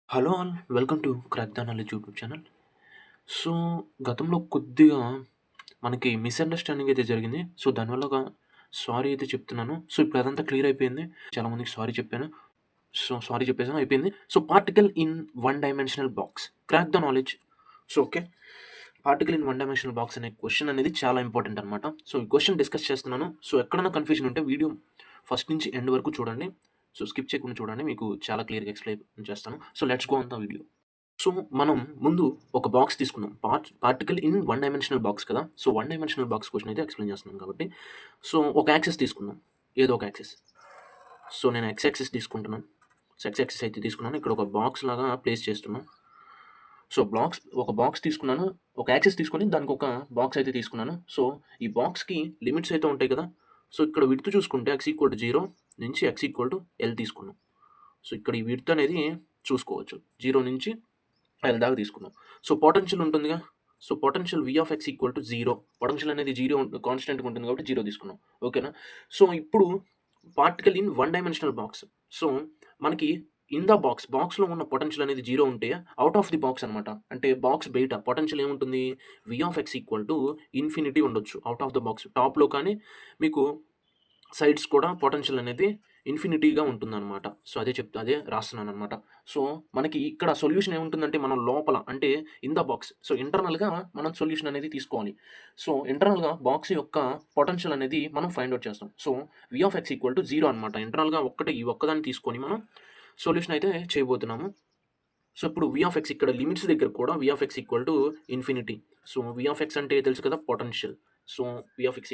Hello all welcome to crack the knowledge YouTube channel. So, గతంలో కొద్దిగా మనకి misunderstanding అయితే జరిగింది. సో, దానివల్ల సారీ అయితే చెప్తున్నాను. సో, ఇప్పుడు అదంతా క్లియర్ అయిపోయింది. చాలా మందికి సారీ చెప్పాను. సో, సారీ చెప్పేసాను అయిపోయింది. So, particle in one dimensional box crack the knowledge. So, okay. Particle in one dimensional box అనే క్వెషన్ అనేది చాలా ఇంపార్టెంట్ అనమాట. సో, ఈ క్వెషన్ డిస్కస్ చేస్తున్నాను. సో, ఎక్కడైనా కన్‌ఫ్యూజన్ ఉంటే వీడియో ఫస్ట్ నుంచి ఎండ్ వరకు చూడండి. సో, స్కిప్ చేయకుండా చూడండి. మీకు చాలా క్లియర్‌గా ఎక్స్‌ప్లెయిన్ చేస్తాను. So, let's go on the video. So, మనం ముందు ఒక బాక్స్ తీసుకుందాం. Particle in one dimensional box కదా! So, one dimensional box question అయితే ఎక్స్‌ప్లెయిన్ చేస్తున్నాను కాబట్టి, సో, ఒక యాక్సిస్ తీసుకుందాం. ఏదో ఒక యాక్సిస్. సో, నేను ఎక్స్ యాక్సిస్ తీసుకుంటున్నాను. సో, ఎక్స్ యాక్సిస్ అయితే తీసుకున్నాను. ఇక్కడ ఒక బాక్స్ లాగా ప్లేస్ చేస్తున్నాం. సో, ఒక బాక్స్ తీసుకున్నాను. ఒక యాక్సిస్ తీసుకొని దానికి ఒక బాక్స్ అయితే తీసుకున్నాను. సో, ఈ బాక్స్‌కి లిమిట్స్ అయితే ఉంటాయి కదా! సో, ఇక్కడ విడ్త్ చూసుకుంటే x 0 నుంచి x L తీసుకున్నాం. సో, ఇక్కడ ఈ విడ్త్ అనేది చూసుకోవచ్చు. 0 నుంచి L దాకా తీసుకున్నాం. సో, పొటెన్షియల్ ఉంటుందిగా. So, potential V of x 0. Potential అనేది 0 కాన్స్టెంట్‌గా ఉంటుంది కాబట్టి 0 తీసుకున్నాం. ఓకేనా? సో, ఇప్పుడు particle in one dimensional box. So, మనకి ఇన్ ద బాక్స్‌లో ఉన్న పొటెన్షియల్ అనేది 0 ఉంటే ఔట్ ఆఫ్ ది బాక్స్ అనమాట. అంటే బాక్స్ బయట పొటెన్షియల్ ఏముంటుంది? V ఆఫ్ x ఇన్ఫినిటీ ఉండొచ్చు. ఔట్ ఆఫ్ ద బాక్స్ టాప్‌లో కానీ మీకు సైడ్స్ కూడా పొటెన్షియల్ అనేది ఇన్ఫినిటీగా ఉంటుందనమాట. సో, అదే రాస్తున్నాననమాట. సో, మనకి ఇక్కడ సొల్యూషన్ ఏముంటుందంటే మనం లోపల అంటే ఇన్ ద బాక్స్. సో, ఇంటర్నల్‌గా మనం సొల్యూషన్ అనేది తీసుకోవాలి. సో, ఇంటర్నల్‌గా బాక్స్ యొక్క పొటెన్షియల్ అనేది మనం ఫైండ్ ఔట్ చేస్తాం. సో, V ఆఫ్ x 0 అనమాట. ఇంటర్నల్‌గా ఈ ఒక్కదాన్ని తీసుకొని మనం సొల్యూషన్ అయితే చేయబోతున్నాము. సో, ఇప్పుడు V ఆఫ్ x ఇక్కడ లిమిట్స్ దగ్గర కూడా V of x infinity. So, V of x అంటే తెలుసు కదా potential. So, V of x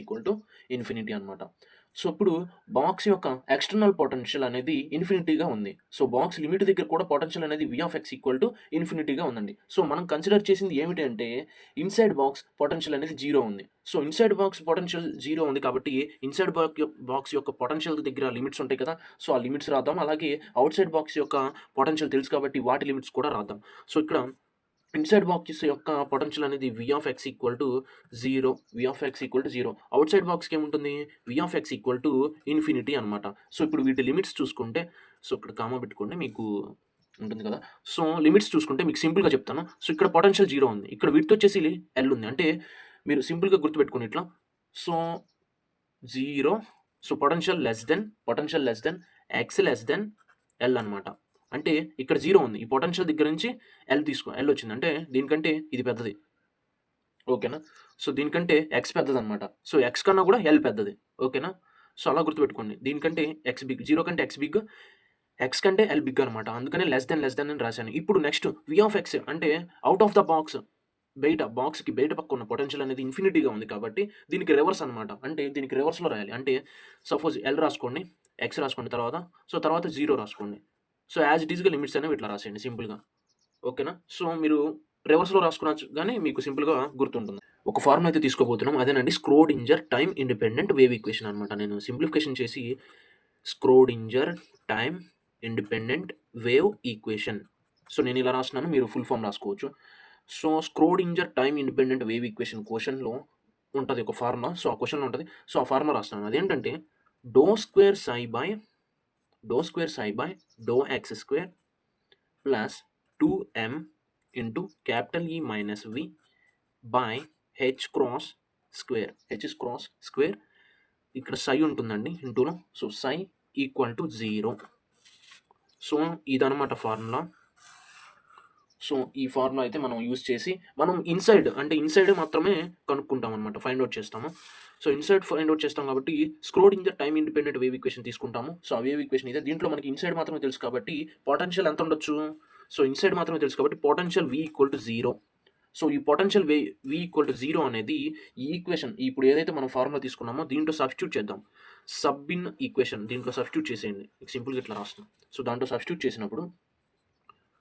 infinity అనమాట. సో, ఇప్పుడు బాక్స్ యొక్క ఎక్స్‌టర్నల్ పొటెన్షియల్ అనేది ఇన్ఫినిటీగా ఉంది. సో, బాక్స్ లిమిట్ దగ్గర కూడా పొటెన్షియల్ అనేది V ఆఫ్ x ఇన్ఫినిటీగా ఉందండి. సో, మనం కన్సిడర్ చేసింది ఏమిటి అంటే ఇన్‌సైడ్ బాక్స్ పొటెన్షియల్ అనేది 0 ఉంది. సో, ఇన్‌సైడ్ బాక్స్ పొటెన్షియల్ 0 ఉంది కాబట్టి ఇన్‌సైడ్ బాక్స్ యొక్క పొటెన్షియల్ దగ్గర లిమిట్స్ ఉంటాయి కదా! సో, ఆ లిమిట్స్ రాద్దాం. అలాగే ఔట్‌సైడ్ బాక్స్ యొక్క పొటెన్షియల్ తెలుసు కాబట్టి వాటి లిమిట్స్ కూడా రాద్దాం. సో, ఇక్కడ ఇన్‌సైడ్ బాక్స్ యొక్క పొటెన్షియల్ అనేది V of x 0. V of x 0. Outside బాక్స్‌కి ఏముంటుంది? V ఆఫ్ x ఇన్ఫినిటీ అనమాట. సో, ఇప్పుడు వీటి లిమిట్స్ చూసుకుంటే సో, ఇక్కడ కామా పెట్టుకోండి మీకు ఉంటుంది కదా! సో, లిమిట్స్ చూసుకుంటే మీకు సింపుల్‌గా చెప్తాను. సో, ఇక్కడ పొటెన్షియల్ 0 ఉంది. ఇక్కడ విడ్త్ వచ్చేసి L ఉంది. అంటే మీరు సింపుల్‌గా గుర్తుపెట్టుకోండి ఇట్లా. So, 0 so, potential less than x less than L అనమాట. అంటే ఇక్కడ 0 ఉంది. ఈ పొటెన్షియల్ దగ్గర నుంచి L వచ్చింది. అంటే దీనికంటే ఇది పెద్దది. ఓకేనా? సో, దీనికంటే x పెద్దదనమాట. సో, x కన్నా కూడా L పెద్దది. ఓకేనా? సో, అలా గుర్తుపెట్టుకోండి. దీనికంటే x బిగ్. 0 కంటే x బిగ్. x కంటే L బిగ్ అనమాట. అందుకనే లెస్ దెన్ అని రాశాను. ఇప్పుడు నెక్స్ట్ V ఆఫ్ x అంటే ఔట్ ఆఫ్ ద బాక్స్ బాక్స్‌కి బయట పక్క ఉన్న పొటెన్షియల్ అనేది ఇన్ఫినిటీగా ఉంది కాబట్టి దీనికి రివర్స్ అనమాట. అంటే దీనికి రివర్స్‌లో రాయాలి. అంటే సపోజ్ L రాసుకోండి. x రాసుకోండి తర్వాత. సో, తర్వాత 0 రాసుకోండి. సో, యాజ్ ఇట్ ఈస్‌గా లిమిట్స్ అనేవి ఇట్లా రాసేయండి సింపుల్‌గా. ఓకేనా? సో, మీరు రివర్స్‌లో రాసుకునొచ్చు గానీ మీకు సింపుల్‌గా గుర్తుంటుంది. ఒక ఫార్ములా అయితే తీసుకోబోతున్నాం. అదేనండి Schrodinger time independent wave equation అనమాట. నేను సింప్లిఫికేషన్ చేసి Schrodinger time independent wave equation. So, నేను ఇలా రాస్తున్నాను. మీరు ఫుల్ ఫార్మ్ రాసుకోవచ్చు. So, Schrodinger time independent wave equation క్వెషన్‌లో ఉంటది ఒక ఫార్ములా. సో, ఆ క్వెషన్‌లో ఉంటది. సో, ఆ ఫార్ములా రాస్తున్నాను. అదేంటంటే do square psi by do X square plus 2m into capital E minus V by H cross square. H is cross square. ఇక్కడ psi ఉంటుందండి ఇంటూలో. So, psi equal to 0. So, ఇదనమాట formula. So, ఈ formula అయితే మనం use చేసి మనం inside మాత్రమే కనుక్కుంటామనమాట. ఫైండ్ ఔట్ చేస్తాము. సో, ఇన్‌సైడ్ ఫైండ్ ఔట్ చేస్తాం కాబట్టి Schrodinger time independent wave equation తీసుకుంటాము. సో, ఆ వేవ్ ఈక్వేషన్ ఇదే. దీంట్లో మనకి ఇన్‌సైడ్ మాత్రమే తెలుసు కాబట్టి పొటెన్షియల్ ఎంత ఉండొచ్చు? సో, ఇన్‌సైడ్ మాత్రమే తెలుసు కాబట్టి potential V equal to 0. So, ఈ పొటెన్షియల్ V ఈక్వల్ టు 0 అనేది ఈ ఈక్వేషన్ ఇప్పుడు ఏదైతే మనం ఫార్ములా తీసుకున్నామో దీంట్లో సబ్స్టిట్యూట్ చేద్దాం. ఇన్ ఈక్వేషన్ దీంట్లో సబ్స్టిట్యూట్ చేసేయండి. సింపుల్‌గా ఇట్లా రాస్తున్నాం. సో, దాంట్లో సబ్స్టిట్యూట్ చేసినప్పుడు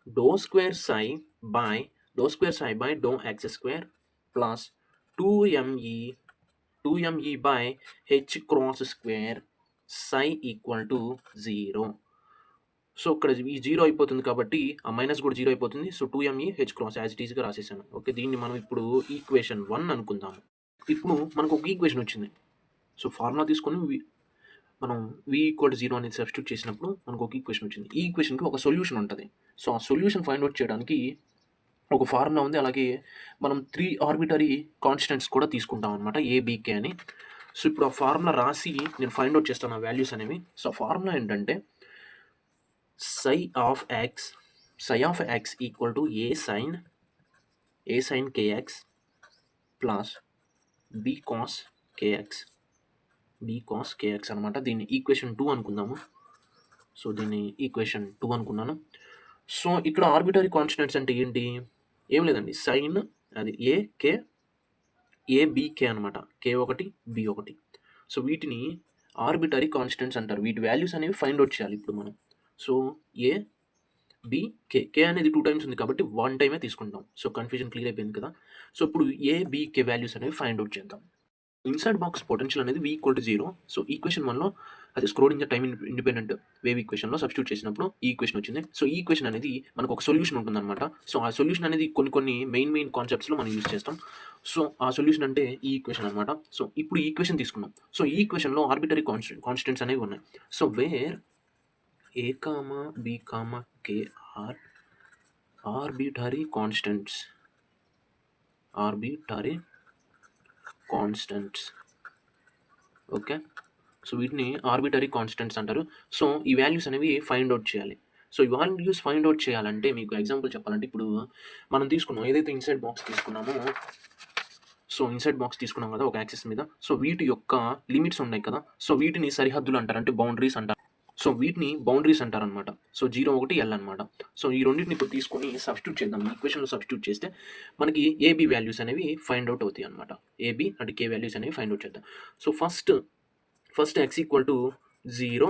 do square psi by do X square plus 2me 2me by H cross square psi equal to 0. So, ఇక్కడ ఈ 0 అయిపోతుంది కాబట్టి ఆ మైనస్ కూడా 0 అయిపోతుంది. So, 2me H cross as it ఈస్‌గా రాసేసాను. ఓకే. దీన్ని మనం ఇప్పుడు ఈక్వేషన్ 1 అనుకుందాము. ఇప్పుడు మనకు ఒక ఈక్వేషన్ వచ్చింది. సో, ఫార్ములా తీసుకొని మనం v = 0 అనేది సబ్స్టిట్యూట్ చేసినప్పుడు మనకు ఒక ఈక్వేషన్ వచ్చింది. ఈ ఈక్వేషన్‌కి ఒక సొల్యూషన్ ఉంటది. సో, ఆ సొల్యూషన్ ఫైండ్ ఔట్ చేయడానికి ఒక ఫార్ములా ఉంది. అలాగే మనం 3 ఆర్బిటరీ కాన్స్టెంట్స్ కూడా తీసుకుంటాం అనమాట. ఏ, బి, కే అని. సో, ఇప్పుడు ఆ ఫార్ములా రాసి నేను ఫైండ్ ఔట్ చేస్తాను ఆ వాల్యూస్ అనేవి. సో, ఫార్ములా ఏంటంటే psi of x equal to a sin kx plus b cos kx అనమాట. దీన్ని ఈక్వేషన్ 2 అనుకుందాము. సో, దీన్ని ఈక్వేషన్ 2 అనుకున్నాను. సో, ఇక్కడ ఆర్బిటరీ కాన్స్టెంట్స్ అంటే ఏంటి? ఏం లేదండి. సైన్ అది ఏబీకే అనమాట. కే1, బి1. సో, వీటిని ఆర్బిటరీ కాన్స్టెంట్స్ అంటారు. వీటి వాల్యూస్ అనేవి ఫైండ్ ఔట్ చేయాలి ఇప్పుడు మనం. సో, ఏ, బి, కే అనేది 2 టైమ్స్ ఉంది కాబట్టి 1 టైమే తీసుకుంటాం. సో, కన్‌ఫ్యూజన్ క్లియర్ అయిపోయింది కదా! సో, ఇప్పుడు ఏ, బి, కే వాల్యూస్ అనేవి ఫైండ్ ఔట్ చేద్దాం. ఇన్సైడ్ బాక్స్ పొటెన్షియల్ అనేది v = 0. సో, ఈక్వేషన్ 1లో అది స్క్రోడింగ్ టైమ్ ఇండిపెండెంట్ వేవ్ ఈక్వేషన్‌లో సబ్స్టిట్యూట్ చేసినప్పుడు ఈ ఈక్వేషన్ వచ్చింది. సో, ఈ ఈక్వేషన్ అనేది మనకు ఒక సొల్యూషన్ ఉంటుందన్నమాట. సో, ఆ సొల్యూషన్ అనేది కొన్ని మెయిన్ కాన్సెప్ట్స్‌లో మనం యూజ్ చేస్తాం. సో, ఆ సొల్యూషన్ అంటే ఈ ఈక్వేషన్ అనమాట. సో, ఇప్పుడు ఈ ఈక్వేషన్ తీసుకున్నాం. సో, ఈ ఈక్వేషన్‌లో ఆర్బిటరీ కాన్స్టెంట్స్ అనేవి ఉన్నాయి. So, where a, b, k are arbitrary constants. Okay. So, వీటిని ఆర్బిటరీ కాన్స్టెంట్స్ అంటారు. సో, ఈ వాల్యూస్ అనేవి ఫైండ్ ఔట్ చేయాలి. సో, ఈ వాల్యూస్ ఫైండ్ ఔట్ చేయాలంటే మీకు ఎగ్జాంపుల్ చెప్పాలంటే ఇప్పుడు మనం తీసుకున్నాం ఏదైతే ఇన్సైడ్ బాక్స్ తీసుకున్నామో సో, ఇన్సైడ్ బాక్స్ తీసుకున్నాం కదా! ఒక యాక్సిస్ మీద. సో, వీటి యొక్క లిమిట్స్ ఉన్నాయి కదా! సో, వీటిని సరిహద్దులు అంటారు. అంటే బౌండరీస్ అంటారు. సో, వీటిని బౌండరీస్ అంటారనమాట. సో, 0, 1, L అనమాట. సో, ఈ రెండిటిని ఇప్పుడు తీసుకొని సబ్స్టిట్యూట్ చేద్దాం. ఈ ఈక్వేషన్‌లో సబ్స్టిట్యూట్ చేస్తే మనకి ఏబీ వాల్యూస్ అనేవి ఫైండ్ ఔట్ అవుతాయి అనమాట. ఏబీ అంటే కే వాల్యూస్ అనేవి ఫైండ్ ఔట్ చేద్దాం. So, first x = 0,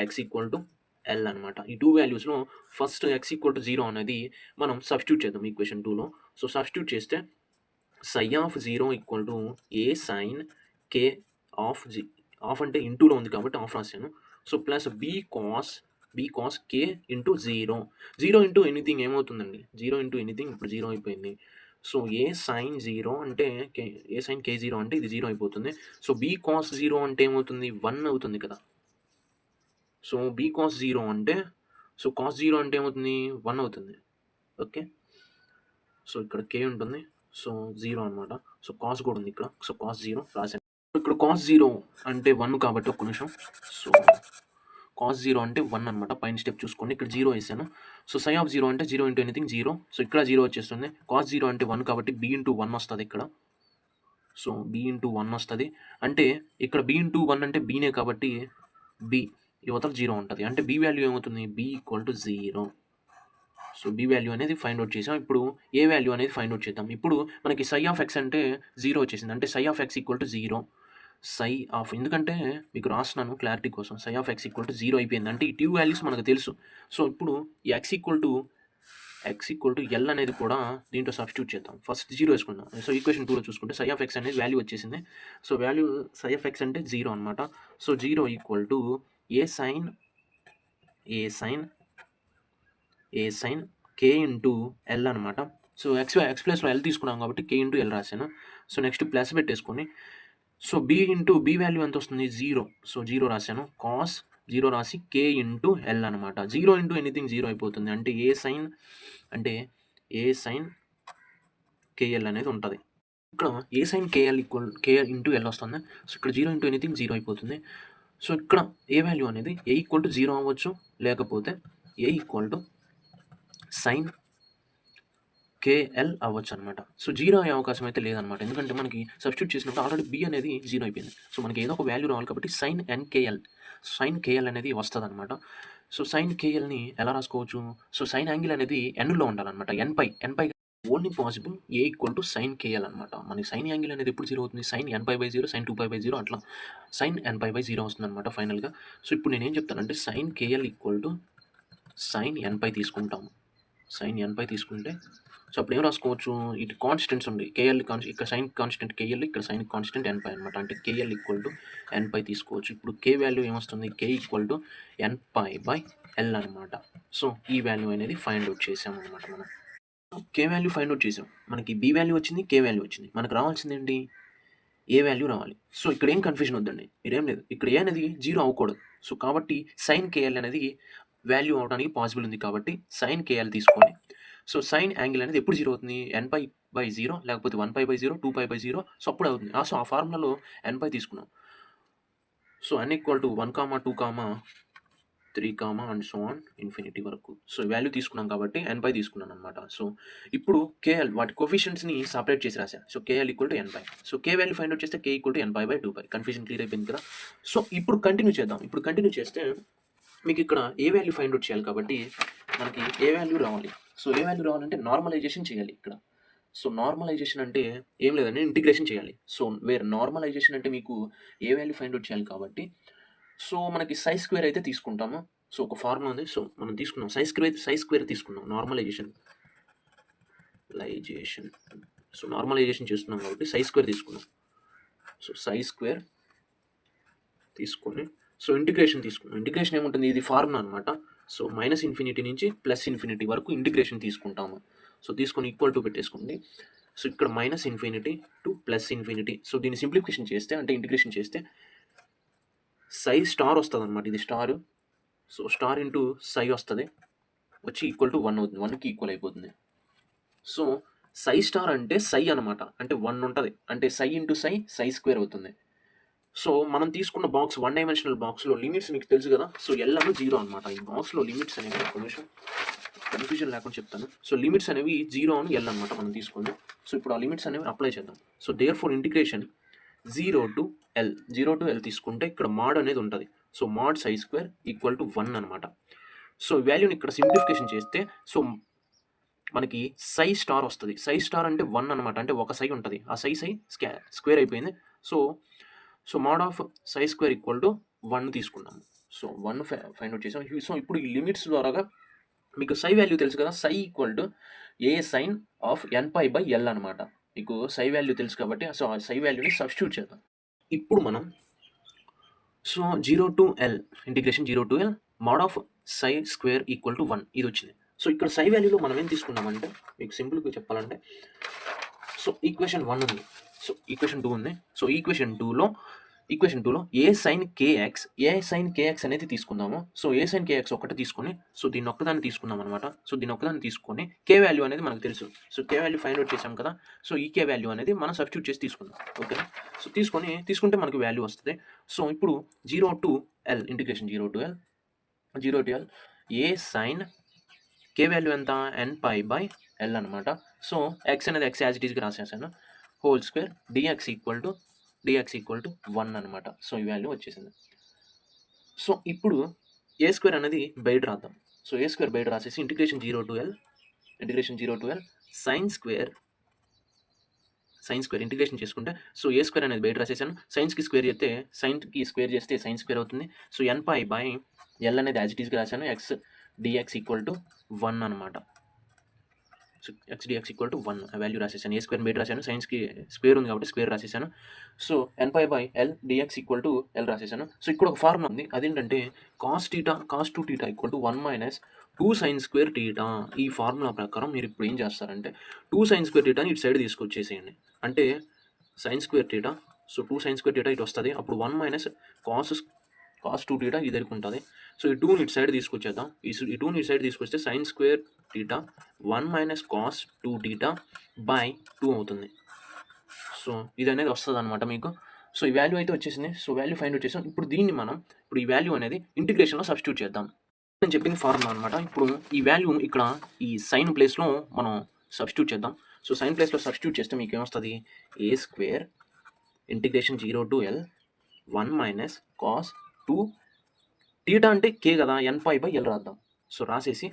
x = L అనమాట. ఈ 2 వాల్యూస్‌లో ఫస్ట్ x = 0 అనేది మనం సబ్స్టిట్యూట్ చేద్దాం ఈక్వేషన్ 2లో. సో, సబ్స్టిట్యూట్ చేస్తే psi of 0 = a sin k of of అంటే ఇంటూలో ఉంది కాబట్టి ఆఫ్ రాశాను. So, plus b cos k into 0. 0 into anything ఏమవుతుందండి? 0 ఇంటూ ఎనీథింగ్ ఇప్పుడు 0 అయిపోయింది. సో, a sin 0 అంటే a sin k0 అంటే ఇది 0 అయిపోతుంది. సో, b cos 0 అంటే ఏమవుతుంది? 1 అవుతుంది కదా! సో, b cos 0 అంటే సో, cos 0 అంటే ఏమవుతుంది? 1 అవుతుంది. ఓకే. సో, ఇక్కడ k ఉంటుంది. సో, 0 అనమాట. సో, కాస్ కూడా ఉంది ఇక్కడ. సో, cos 0 రాశాను. ఇక్కడ cos 0 అంటే 1 కాబట్టి ఒక్క నిమిషం. సో, cos 0 అంటే 1 అనమాట. పైన స్టెప్ చూసుకోండి. ఇక్కడ 0 ఏసాను. సో, psi of 0 అంటే 0 ఇంటూ ఎనీథింగ్ 0. సో, ఇక్కడ 0 వచ్చేస్తుంది. cos 0 అంటే 1 కాబట్టి b ఇంటూ 1 వస్తది ఇక్కడ. సో, b ఇంటూ 1 వస్తది. అంటే ఇక్కడ b ఇంటూ 1 అంటే bనే కాబట్టి b యువతల 0 ఉంటది. అంటే b వాల్యూ ఏమవుతుంది? b = 0. సో, b వాల్యూ అనేది ఫైండ్ ఔట్ చేసాం. ఇప్పుడు a వాల్యూ అనేది ఫైండ్ ఔట్ చేద్దాం. ఇప్పుడు మనకి psi of x అంటే 0 వచ్చేసింది. అంటే psi of x = 0. ఎందుకంటే మీకు రాస్తున్నాను క్లారిటీ కోసం. psi of x = 0 అయిపోయింది. అంటే ఈ 2 వాల్యూస్ మనకు తెలుసు. సో, ఇప్పుడు ఈ x = L అనేది కూడా దీంట్లో సబ్స్టిట్యూట్ చేద్దాం. ఫస్ట్ 0 వేసుకుందాం. సో, ఈక్వేషన్ 2లో చూసుకుంటే psi of x అనేది వాల్యూ వచ్చేసింది. So, value psi of x అంటే 0 అనమాట. So, 0 = a sin k into L అనమాట. సో, x ప్లేస్‌లో L తీసుకున్నాం కాబట్టి k ఇంటూ L రాశాను. సో, నెక్స్ట్ ప్లస్ పెట్టేసుకొని సో, b వాల్యూ ఎంతొస్తుంది? 0. సో, 0 రాశాను. cos 0 రాసి k ఇంటూ L అనమాట. 0 ఇంటూ ఎనీథింగ్ 0 అయిపోతుంది. అంటే a sin kl అనేది ఉంటది. ఇక్కడ a sin k into L వస్తుంది. సో, ఇక్కడ 0 ఇంటూ ఎనీథింగ్ 0 అయిపోతుంది. సో, ఇక్కడ a వాల్యూ అనేది a = 0 అవ్వచ్చు. లేకపోతే a sin KL అవ్వచ్చనమాట. సో, 0 అయ్యే అవకాశం అయితే లేదనమాట. ఎందుకంటే మనకి సబ్స్టిట్యూట్ చేసినప్పుడు ఆల్రెడీ b అనేది 0 అయిపోయింది. సో, మనకి ఏదో ఒక వాల్యూ రావాలి కాబట్టి sin KL అనేది వస్తదనమాట. సో, sin KLని ఎలా రాసుకోవచ్చు? సో, సైన్ యాంగిల్ అనేది nలో ఉండాలనమాట. nపై only possible a = sin KL అనమాట. మనకి సైన్ యాంగిల్ అనేది ఎప్పుడు 0 అవుతుంది? sin nπ/0, sin 2π/0 అట్లా sin nπ/0 వస్తుందనమాట ఫైనల్‌గా. సో, ఇప్పుడు నేనేం చెప్తానంటే sin KL = sin nπ తీసుకుంటాము. sin nπ తీసుకుంటే సో, అప్పుడు ఏం రాసుకోవచ్చు? ఇటు కాన్స్టెంట్స్ ఉంది. ఇక్కడ సైన్ కాన్స్టెంట్ KL, ఇక్కడ సైన్ కాన్స్టెంట్ nπ అనమాట. అంటే KL = nπ తీసుకోవచ్చు. ఇప్పుడు k వాల్యూ ఏమొస్తుంది? k = nπ/L అనమాట. సో, ఈ వాల్యూ అనేది ఫైండ్ ఔట్ చేసామనమాట మనం. k వాల్యూ ఫైండ్ ఔట్ చేసాం. మనకి b వాల్యూ వచ్చింది, k వాల్యూ వచ్చింది. మనకు రావాల్సిందేంటి? ఏ వాల్యూ రావాలి. సో ఇక్కడ ఏం కన్ఫ్యూజన్ వద్దండి, మీరేం లేదు, ఇక్కడ ఏ అనేది 0 అవ్వకూడదు. సో కాబట్టి సైన్ కేఎల్ అనేది వాల్యూ అవ్వడానికి పాసిబుల్ ఉంది కాబట్టి సైన్ కేఎల్ తీసుకొని, సో సైన్ యాంగిల్ అనేది ఎప్పుడు 0 అవుతుంది, nπ/0 లేకపోతే 1π/0 2π/0. సో అప్పుడు అవుతుంది. సో ఆ ఫార్ములాలో nπ తీసుకున్నాం. So n = 1, 2, 3, and so on infinity వరకు. సో వాల్యూ తీసుకున్నాం కాబట్టి nπ తీసుకున్నాను అనమాట. సో ఇప్పుడు కేఎల్ వాటి కోఫిషియెంట్స్ని సపరేట్ చేసి రాశాను. So KL = nπ. So K value find out చేస్తే k = nπ/2π. కన్ఫ్యూజన్ క్లియర్ అయిపోయింది కదా. సో ఇప్పుడు కంటిన్యూ చేద్దాం. ఇప్పుడు కంటిన్యూ చేస్తే మీకు ఇక్కడ ఏ వాల్యూ ఫైండ్ అవుట్ చేయాలి కాబట్టి మనకి ఏ వాల్యూ రావాలి. సో ఏ వాల్యూ రావాలంటే నార్మలైజేషన్ చేయాలి ఇక్కడ. సో నార్మలైజేషన్ అంటే ఏం లేదండి, ఇంటిగ్రేషన్ చేయాలి. సో వేరే నార్మలైజేషన్ అంటే మీకు ఏ వాల్యూ ఫైండ్ అవుట్ చేయాలి కాబట్టి, సో మనకి సై స్క్వేర్ అయితే తీసుకుంటాము. సో ఒక ఫార్ములా ఉంది. సో మనం తీసుకున్నాం సై స్క్వేర్ తీసుకున్నాం నార్మలైజేషన్. సో నార్మలైజేషన్ చేస్తున్నాం కాబట్టి సై స్క్వేర్ తీసుకున్నాం. సో సై స్క్వేర్ తీసుకొని సో ఇంటిగ్రేషన్ తీసుకున్నాం. ఇంటిగ్రేషన్ ఏముంటుంది, ఇది ఫార్ములా అనమాట. సో -∞ నుంచి +∞ వరకు ఇంటిగ్రేషన్ తీసుకుంటాము. సో తీసుకొని ఈక్వల్ టు పెట్టేసుకోండి. సో ఇక్కడ -∞ to +∞. సో దీన్ని సింప్లిఫికేషన్ చేస్తే అంటే ఇంటిగ్రేషన్ చేస్తే సై స్టార్ వస్తుంది అనమాట. ఇది స్టార్. సో స్టార్ ఇంటూ సై వస్తుంది, వచ్చి = 1 అవుతుంది. 1కి ఈక్వల్ అయిపోతుంది. సో సై స్టార్ అంటే సై అనమాట, అంటే 1 ఉంటుంది. అంటే సై ఇంటూ సై స్క్వేర్ అవుతుంది. సో మనం తీసుకున్న బాక్స్ 1 డైమెన్షనల్ బాక్స్లో లిమిట్స్ మీకు తెలుసు కదా. సో ఎల్ అను 0 అనమాట. ఈ బాక్స్లో లిమిట్స్ అనేవి ఒక నిమిషం కన్ఫ్యూజన్ లేకుండా చెప్తాను. సో లిమిట్స్ అనేవి 0 అను ఎల్ అనమాట మనం తీసుకుందాం. సో ఇప్పుడు ఆ లిమిట్స్ అనేవి అప్లై చేద్దాం. So therefore integration 0 to L తీసుకుంటే ఇక్కడ మాడ్ అనేది ఉంటుంది. సో మాడ్ సై స్క్వేర్ = 1 అనమాట. సో వాల్యూని ఇక్కడ సింప్లిఫికేషన్ చేస్తే సో మనకి సై స్టార్ వస్తుంది. సై స్టార్ అంటే 1 అనమాట, అంటే ఒక సై ఉంటుంది. ఆ సై స్క్వేర్ అయిపోయింది. So mod of psi square = 1 తీసుకున్నాము. సో 1 ఫైండ్ అవుట్ చేసాం. సో ఇప్పుడు ఈ లిమిట్స్ ద్వారాగా మీకు సై వాల్యూ తెలుసు కదా. సై = a sin of nπ/L అనమాట. మీకు సై వాల్యూ తెలుసు కాబట్టి సో ఆ సై వాల్యూని సబ్స్టిట్యూట్ చేద్దాం. ఇప్పుడు మనం so 0 to L integration 0 to L mod of psi square = 1 ఇది వచ్చింది. సో ఇక్కడ సై వాల్యూలో మనం ఏం తీసుకున్నామంటే మీకు సింపుల్గా చెప్పాలంటే సో ఈక్వేషన్ 1 ఉంది. సో ఈక్వేషన్ 2 ఉంది. సో ఈక్వేషన్ 2లో ఏ sin kx అనేది తీసుకుందాము. సో ఏ sin kx ఒకటి తీసుకొని సో దీన్ని ఒక్కదాన్ని తీసుకుందాం అనమాట. సో దీన్ని ఒక్కదాన్ని తీసుకొని కే వాల్యూ అనేది మనకు తెలుసు. So K value find out చేసాం కదా. సో ఈ కే వాల్యూ అనేది మనం సబ్స్టిట్యూట్ చేసి తీసుకుందాం. ఓకే. సో తీసుకుంటే మనకు వాల్యూ వస్తుంది. సో ఇప్పుడు 0 to L integration 0 to L A sin K value ఎంత nπ/L అనమాట. సో x అనేది x యాజ్ ఇట్ ఈస్గా రాసేసాను. హోల్ స్క్వేర్ dx = 1 అనమాట. సో ఈ వాల్యూ వచ్చేసింది. సో ఇప్పుడు ఏ స్క్వేర్ అనేది బయట రాద్దాం. సో ఏ స్క్వేర్ బయట రాసేసి integration 0 to L sine square integration చేసుకుంటే సో ఏ స్క్వేర్ అనేది బయట రాసేసాను. సైన్స్కి స్క్వేర్ చేస్తే సైన్ స్క్వేర్ అవుతుంది. సో nπ/L అనేది యాజ్ ఇట్ ఈస్గా రాశాను. x dx = 1 అనమాట. సో x dx = 1 వాల్యూ రాసేసాను. ఏ స్క్వేర్ బయట రాశాను, సైన్స్కి స్క్వేర్ ఉంది కాబట్టి స్క్వేర్ రాసేసాను. సో nπ/L dx = L రాసేసాను. సో ఇక్కడ ఒక ఫార్ములా ఉంది, అదేంటంటే cos 2θ = 1 - 2 sin²θ. ఈ ఫార్ములా ప్రకారం మీరు ఇప్పుడు ఏం చేస్తారంటే 2 sin²θని ఇటు సైడ్ తీసుకొచ్చేసేయండి. అంటే sin²θ. సో 2 sin²θ ఇటు వస్తుంది. అప్పుడు 1 - cos 2θ ఇది దగ్గరికి ఉంటుంది. సో ఈ 2ని ఇటు సైడ్ తీసుకొచ్చేద్దాం. ఈ 2ని ఇటు సైడ్ తీసుకొస్తే sin² 1 - cos 2θ/2 అవుతుంది. సో ఇది అనేది వస్తుంది అనమాట మీకు. సో ఈ వాల్యూ అయితే వచ్చేసింది. సో వాల్యూ ఫైండ్ అవుట్ చేసాం. ఇప్పుడు దీన్ని మనం ఈ వాల్యూ అనేది ఇంటిగ్రేషన్లో సబ్స్టిట్యూట్ చేద్దాం. నేను చెప్పింది ఫార్ములా అనమాట. ఇప్పుడు ఈ వాల్యూ ఇక్కడ ఈ సైన్ ప్లేస్లో మనం సబ్స్టిట్యూట్ చేద్దాం. సో సైన్ ప్లేస్లో సబ్స్టిట్యూట్ చేస్తే మీకు ఏమొస్తుంది, ఏ square integration 0 to L 1 - cos 2θ అంటే కే కదా, nπ/L రాద్దాం. సో రాసేసి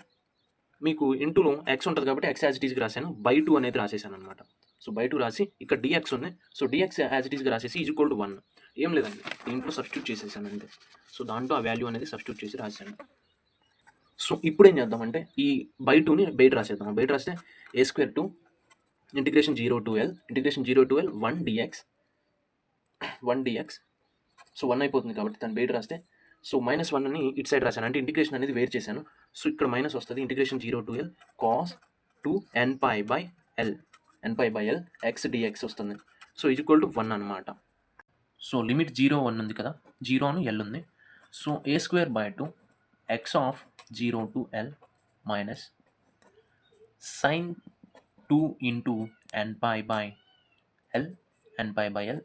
మీకు ఇంటూలో x ఉంటుంది కాబట్టి x యాజ్ ఇట్ ఈస్గా రాశాను. /2 అనేది రాసేసాను అనమాట. సో /2 రాసి ఇక్కడ dx ఉంది. సో dx యాజ్ ఇట్ ఈస్గా రాసేసి = 1. ఏం లేదండి, దీంట్లో సబ్స్టిట్యూట్ చేసేసాను అంతే. సో దాంట్లో ఆ వాల్యూ అనేది సబ్స్టిట్యూట్ చేసి రాశాను. సో ఇప్పుడు ఏం చేద్దామంటే ఈ /2ని బయట రాసేద్దాం. బయట రాస్తే a² integration 0 to L 1 dx. So 1 అయిపోతుంది కాబట్టి దాన్ని బయట రాస్తే సో -1ని ఇటు సైడ్ రాశాను, అంటే ఇంటిగ్రేషన్ అనేది వేరు చేశాను. సో ఇక్కడ మైనస్ వస్తుంది. Integration 0 to L cos 2 nπ/L x dx వస్తుంది. సో ఈక్వల్ టు 1 అనమాట. సో లిమిట్ 0, 1 ఉంది కదా, 0 అని ఎల్ ఉంది. So a square by 2 x of 0 to L minus sine 2 into n pi by L, N pi by L,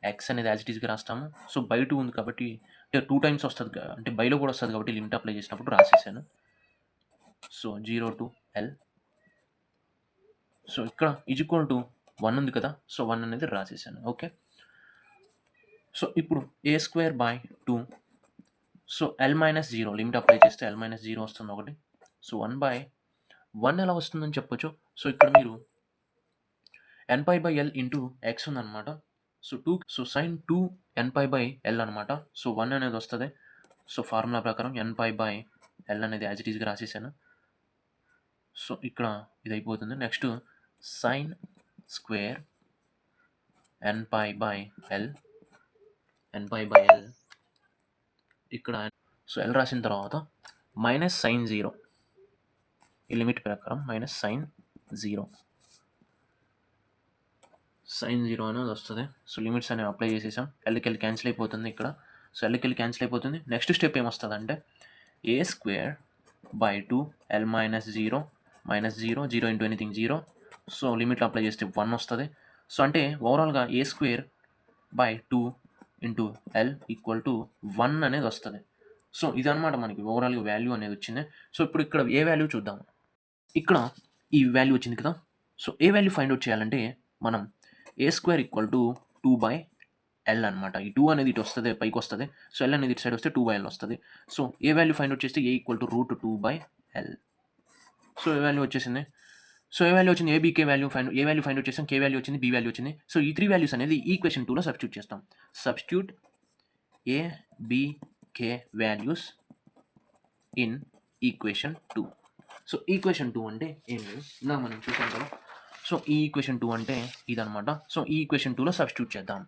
x అనేది as it ఈస్గా రాస్తాము. So by 2 ఉంది కాబట్టి అంటే 2 టైమ్స్ వస్తుంది, అంటే బైలో కూడా వస్తుంది కాబట్టి లిమిట్ అప్లై చేసినప్పుడు రాసేసాను. So 0 to L. సో ఇక్కడ ఈక్వల్ టు 1 ఉంది కదా, సో 1 అనేది రాసేసాను. ఓకే. సో ఇప్పుడు A square by 2, so L minus 0 limit apply చేస్తే ఎల్ మైనస్ 0 వస్తుంది ఒకటి. సో 1 బై 1 ఎలా వస్తుందని చెప్పొచ్చు. సో ఇక్కడ మీరు N pi by L into X ఉందన్నమాట. So 2, so sine 2 N pi by L అనమాట. సో 1 అనేది వస్తుంది. సో ఫార్ములా ప్రకారం ఎన్ పై బై ఎల్ అనేది యాజ్ ఇట్ ఈస్గా రాసేసాను. సో ఇక్కడ ఇది అయిపోతుంది. Next sine square N pi by L, N pi by L ఇక్కడ. సో ఎల్ రాసిన తర్వాత మైనస్ సైన్ 0, ఈ లిమిట్ ప్రకారం మైనస్ సైన్ 0, సైన్ 0 అనేది వస్తుంది. సో లిమిట్స్ అనేవి అప్లై చేసేసాం. ఎల్కి క్యాన్సిల్ అయిపోతుంది ఇక్కడ. సో ఎల్కి క్యాన్సిల్ అయిపోతుంది. నెక్స్ట్ స్టెప్ ఏమొస్తుంది అంటే A square by 2 L minus 0 minus 0, 0 into anything 0. So లిమిట్లో అప్లై చేస్తే 1 వస్తుంది. సో అంటే ఓవరాల్గా A square by 2 into L equal to 1 అనేది వస్తుంది. సో ఇదనమాట మనకి ఓవరాల్గా వాల్యూ అనేది వచ్చింది. సో ఇప్పుడు ఇక్కడ ఏ వాల్యూ చూద్దాం. ఇక్కడ ఈ వాల్యూ వచ్చింది కదా. So A value find out చేయాలంటే మనం A square equal to 2 by L అనమాట. ఈ 2 అనేది ఇటు వస్తుంది, పైకి వస్తుంది. సో ఎల్ అనేది ఇటు సైడ్ వస్తే 2 బై ఎల్ వస్తుంది. So A value find out చేస్తే A equal to root 2 by L. So A value వచ్చేసింది. సో ఏ వాల్యూ వచ్చింది, A B K value A value find out చేస్తాం, కే వాల్యూ వచ్చింది, బి వాల్యూ వచ్చింది. సో ఈ 3 values అనేది equation 2లో సబ్స్టిట్యూట్ చేస్తాం. Substitute A B K values in equation 2. So equation 2 అంటే ఏం లేదు, ఇలా మనం చూసాం కదా. సో ఈ ఈక్వేషన్ 2 అంటే ఇదనమాట. సో ఈ ఈక్వేషన్ 2లో సబ్స్టిట్యూట్ చేద్దాం.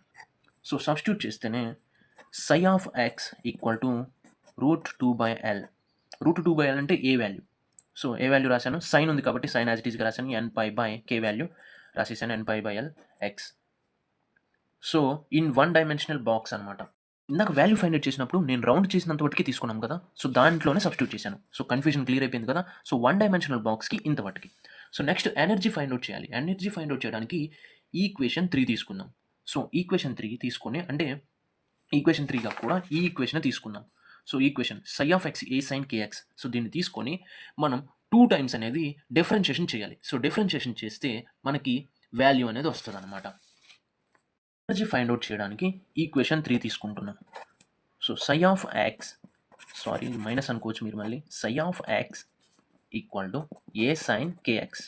సో సబ్స్టిట్యూట్ చేస్తేనే psi of X equal to root 2 by L. Root 2 by L అంటే A value. So A value రాశాను, సైన్ ఉంది కాబట్టి సైన్ యాజ్ ఇట్ ఈస్గా రాశాను. N pi by K value రాసేసాను, N pi by L X. So in 1 dimensional box అనమాట. ఇందాక value find out చేసినప్పుడు నేను రౌండ్ చేసినంత వరకు తీసుకున్నాం కదా. సో దాంట్లోనే సబ్స్టిట్యూట్ చేశాను. సో కన్ఫ్యూజన్ క్లియర్ అయిపోయింది కదా. సో 1 డైమెన్షనల్ బాక్స్కి ఇంతవరకు. So next energy find out చేయాలి. ఎనర్జీ ఫైండ్ అవుట్ చేయడానికి ఈక్వేషన్ 3 తీసుకుందాం. సో ఈక్వేషన్ 3 తీసుకొని, అంటే ఈక్వేషన్ 3గా కూడా ఈ ఈక్వేషన్ తీసుకుందాం. So equation psi of x a sine k x. So దీన్ని తీసుకొని మనం 2 టైమ్స్ అనేది డిఫరెన్షియేషన్ చేయాలి. సో డిఫరెన్షియేషన్ చేస్తే మనకి వాల్యూ అనేది వస్తుంది అనమాట. ఎనర్జీ ఫైండ్ అవుట్ చేయడానికి ఈక్వేషన్ 3 తీసుకుంటున్నాం. So psi of X, sorry minus అనుకోవచ్చు మీరు మళ్ళీ, psi of X equal to A sine K X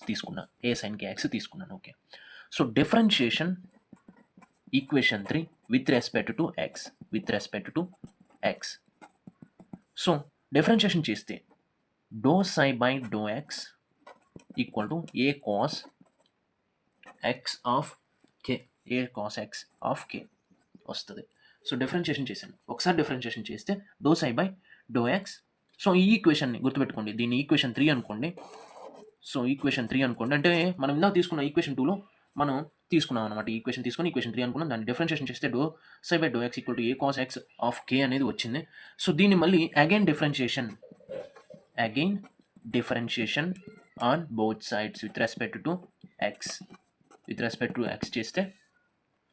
తీసుకున్నాను, ఏ సైన్ కేఎక్స్ తీసుకున్నాను. Okay. So differentiation equation 3 with respect to X, with respect to X. So differentiation చేస్తే do psi by do X equal to A cos X of K, A cos X of K వస్తుంది. So differentiation చేశాను. ఒకసారి differentiation చేస్తే do psi by do x. So ఈ ఈక్వేషన్ని గుర్తుపెట్టుకోండి, దీన్ని equation 3 అనుకోండి. సో ఈక్వేషన్ 3 అనుకోండి, అంటే మనం ఇందాక తీసుకున్న ఈక్వేషన్ 2లో మనం తీసుకున్నాం అనమాట. ఈక్వేషన్ తీసుకొని ఈక్వేషన్ 3 అనుకున్నాం. దాన్ని డిఫరెన్షియేషన్ చేస్తే do psi by do X equal to A cos X of K అనేది వచ్చింది. సో దీన్ని మళ్ళీ again differentiation on both sides with respect to X, with respect to X చేస్తే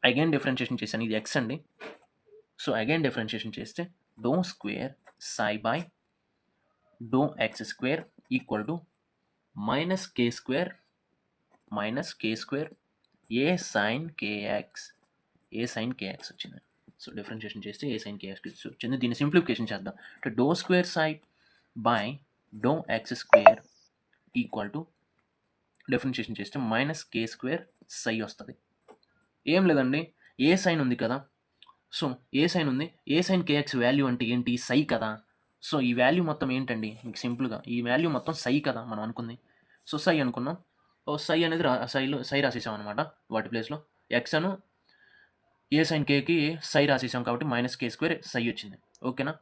అగైన్ డిఫరెన్షియేషన్ చేశాను. ఇది ఎక్స్ అండి. సో అగైన్ డిఫరెన్షియేషన్ చేస్తే do square psi by do X square equal to minus K square A sine K X, A sine K X వచ్చింది. So differentiation చేస్తే A sine K X వచ్చింది. దీన్ని simplification చేద్దాం. అంటే do square psi by do X square equal to differentiation చేస్తే minus కే square psi వస్తుంది. ఏం లేదండి, ఏ సైన్ ఉంది కదా. సో ఏ సైన్ ఉంది, ఏ సైన్ కేఎక్స్ వాల్యూ అంటే ఏంటి, సై కదా. సో ఈ వాల్యూ మొత్తం ఏంటండి, మీకు సింపుల్గా ఈ వాల్యూ మొత్తం సై కదా మనం అనుకుంది. సో సై అనుకున్నాం. సై అనేది సై రాసేసాం అనమాట. వాటి ప్లేస్లో ఎక్స్ అను ఏ సైన్ కేకి సై రాసేసాం కాబట్టి మైనస్ కే స్క్వేర్ సై వచ్చింది. ఓకేనా.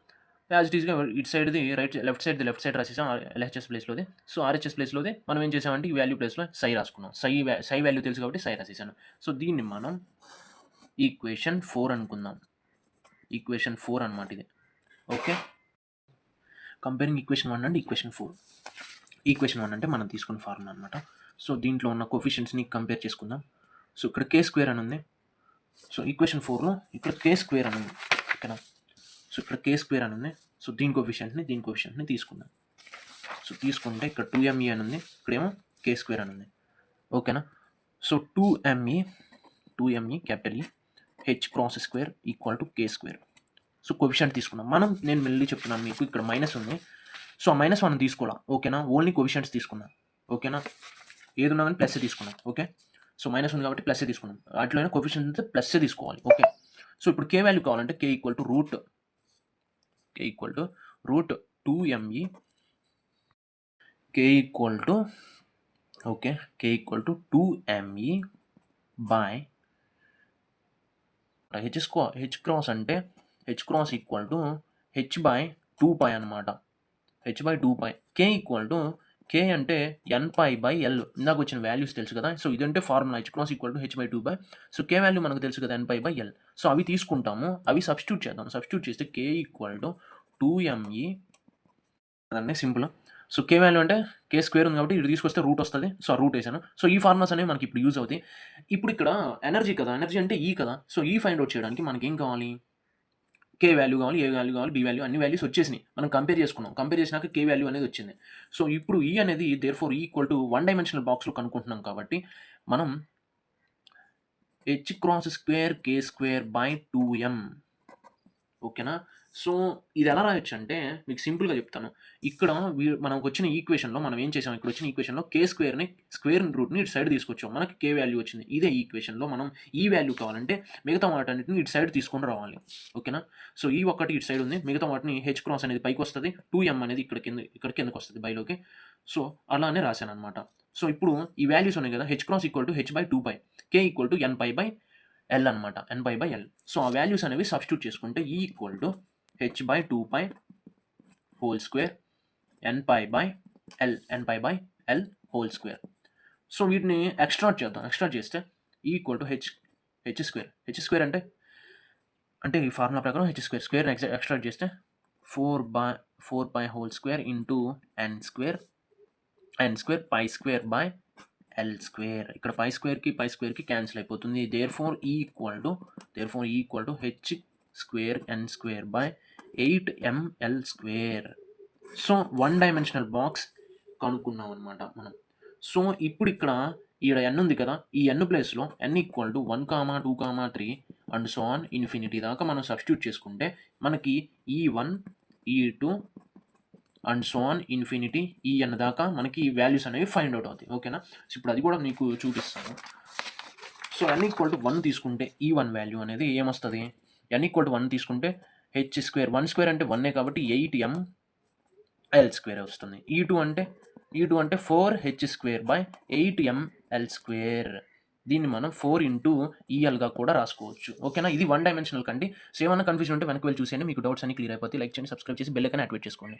యాజ్ ఇట్ ఈస్‌గా ఇటు సైడ్‌ది లెఫ్ట్ సైడ్ రాసేసాం ఎల్‌హెచ్‌ఎస్ ప్లేస్‌లోది. సో, ఆర్‌హెచ్‌ఎస్ ప్లేస్‌లోది మనం ఏం చేసామంటే ఈ వాల్యూ ప్లేస్‌లో సై రాసుకున్నాం. సై వాల్యూ తెలుసు కాబట్టి సై రాసేసాను. సో, దీన్ని మనం ఈక్వేషన్ 4 అనుకుందాం. ఈక్వేషన్ 4 అనమాట ఇది. Okay. Comparing equation 1 and equation 4. Equation 1 అంటే మనం తీసుకున్న ఫార్ములా అనమాట. సో, దీంట్లో ఉన్న కోఎఫిషియంట్స్‌ని కంపేర్ చేసుకుందాం. సో, ఇక్కడ కే స్క్వేర్ అని ఉంది. సో, ఈక్వేషన్ 4లో ఇక్కడ కే స్క్వేర్ అని ఉంది. ఓకేనా. సో, ఇక్కడ కే స్క్వేర్ అని ఉంది. సో, దీని కోఎఫిషియంట్‌ని తీసుకుందాం. సో, తీసుకుంటే ఇక్కడ 2me అని ఉంది. ఇక్కడేమో కే స్క్వేర్ అని ఉంది. ఓకేనా. సో, 2me క్యాపిటల్ ఈ H cross square equal to k square. So, coefficient తీసుకున్నాం. నేను మళ్ళీ చెప్తున్నాను మీకు, ఇక్కడ మైనస్ ఉంది. సో, ఆ మైనస్ మనం తీసుకోవాలా. ఓకేనా. ఓన్లీ కోఎఫిషియంట్స్ తీసుకున్నాం. ఓకేనా. ఏది ఉన్నా కానీ ప్లస్ తీసుకున్నాం. ఓకే. సో, మైనస్ ఉంది కాబట్టి ప్లస్ తీసుకున్నాం. వాటిలో కోఎఫిషియంట్ అయితే ప్లస్ తీసుకోవాలి. ఓకే. సో, ఇప్పుడు కే వాల్యూ కావాలంటే K equal to root 2me K equal to 2me by H cross అంటే H cross equal to H by 2π అనమాట. H by 2π. K equal to K అంటే nπ/l. ఇందాక వచ్చిన values తెలుసు కదా. సో, ఇదంటే formula H cross equal to H by 2π. So, K value మనకు తెలుసు కదా, nπ/l. సో, అవి తీసుకుంటాము. అవి సబ్స్టిట్యూట్ చేద్దాం. సబ్స్టిట్యూట్ చేస్తే కే ఈక్వల్ టు 2me అదండి సింపుల్. సో, కే వాల్యూ అంటే కే స్క్వేర్ ఉంది కాబట్టి ఇటు తీసుకొస్తే రూట్ వస్తుంది. సో, ఆ రూట్ వేసాను. సో, ఈ ఫార్ములాస్ అనేవి మనకి ఇప్పుడు యూజ్ అవుతాయి. ఇప్పుడు ఇక్కడ ఎనర్జీ కదా, ఎనర్జీ అంటే ఈ కదా. సో, ఈ ఫైండ్ అవుట్ చేయడానికి మనకి ఏం కావాలి, కే వాల్యూ కావాలి, ఏ వాల్యూ కావాలి, బి వాల్యూ, అన్ని వాల్యూస్ వచ్చేసినాయి. మనం కంపేర్ చేసుకున్నాం. కంపేర్ చేసినాక కే వాల్యూ అనేది వచ్చింది. సో, ఇప్పుడు ఈ అనేది దేర్ఫోర్ ఈక్వల్ టు 1 డైమెన్షనల్ బాక్స్లో కనుక్కుంటున్నాం కాబట్టి మనం H cross square k square by 2m. ఓకేనా. సో, ఇది ఎలా రాయొచ్చు అంటే మీకు సింపుల్గా చెప్తాను. ఇక్కడ మనకు వచ్చిన ఈక్వేషన్లో మనం ఏం చేసాం, ఇక్కడ వచ్చిన ఈక్వేషన్లో కే స్క్వేర్ రూట్ని ఇటు సైడ్ తీసుకొచ్చాం. మనకి కే వాల్యూ వచ్చింది. ఇదే ఈక్వేషన్లో మనం ఈ వాల్యూ కావాలంటే మిగతా వాటన్నిటిని ఇటు సైడ్ తీసుకొని రావాలి. ఓకేనా. సో, ఈ ఒక్కటి ఇటు సైడ్ ఉంది. మిగతా వాటిని హెచ్ క్రాస్ అనేది పైకి వస్తుంది, 2m అనేది ఇక్కడ కిందకి వస్తుంది బైలోకి. సో, అలానే రాశాను అనమాట. సో, ఇప్పుడు ఈ వాల్యూస్ ఉన్నాయి కదా, H cross equal to H by 2π, K equal to nπ/l అనమాట. nπ/l. సో, ఆ వాల్యూస్ అనేవి సబ్స్టిట్యూట్ చేసుకుంటే ఈ equal to h by 2π whole square nπ/l whole square. So, వీటిని ఎక్స్ట్రాక్ట్ చేద్దాం. ఎక్స్ట్రాక్ట్ చేస్తే ఈక్వల్ టు హెచ్ స్క్వేర్ అంటే ఈ ఫార్ములా ప్రకారం స్క్వేర్ ఎక్స్ట్రాక్ట్ చేస్తే 4π whole square into n square π square by l square. ఇక్కడ పై స్క్వేర్కి క్యాన్సిల్ అయిపోతుంది. Therefore equal to H square n square by 8ml square. So, 1 dimensional box కనుక్కున్నాం అనమాట మనం. సో, ఇప్పుడు ఇక్కడ ఈడ n ఉంది కదా, ఈ n ప్లేస్లో n equal to 1, 2, 3 and so on infinity దాకా మనం సబ్స్టిట్యూట్ చేసుకుంటే మనకి E1, E2 and so on infinity En దాకా మనకి ఈ వాల్యూస్ అనేవి ఫైండ్ అవుట్ అవుతాయి. ఓకేనా. సో, ఇప్పుడు అది కూడా మీకు చూపిస్తాను. సో, n ఈక్వల్ టు 1 తీసుకుంటే E1 వాల్యూ అనేది ఏమొస్తుంది, n ఈక్వల్ టు 1 తీసుకుంటే హెచ్ స్క్వేర్ 1 స్క్వేర్ అంటే 1 కాబట్టి 8ml స్క్వేర్ వస్తుంది. E2 అంటే 4h square by 8ml square. దీన్ని మనం 4 ఇంటూ ఈఎల్గా కూడా రాసుకోవచ్చు. ఓకేనా. ఇది 1 డైమెన్షనల్ కండి. సో, ఏమన్నా కన్ఫ్యూజన్ ఉంటే వెనక్కి వెళ్ళి చూసేయండి. మీకు డౌట్స్ అన్ని క్లియర్ అయిపోతాయి. లైక్ చేయండి, సబ్స్క్రైబ్ చేసి బెల్ ఐకాన్ యాక్టివేట్ చేసుకోండి.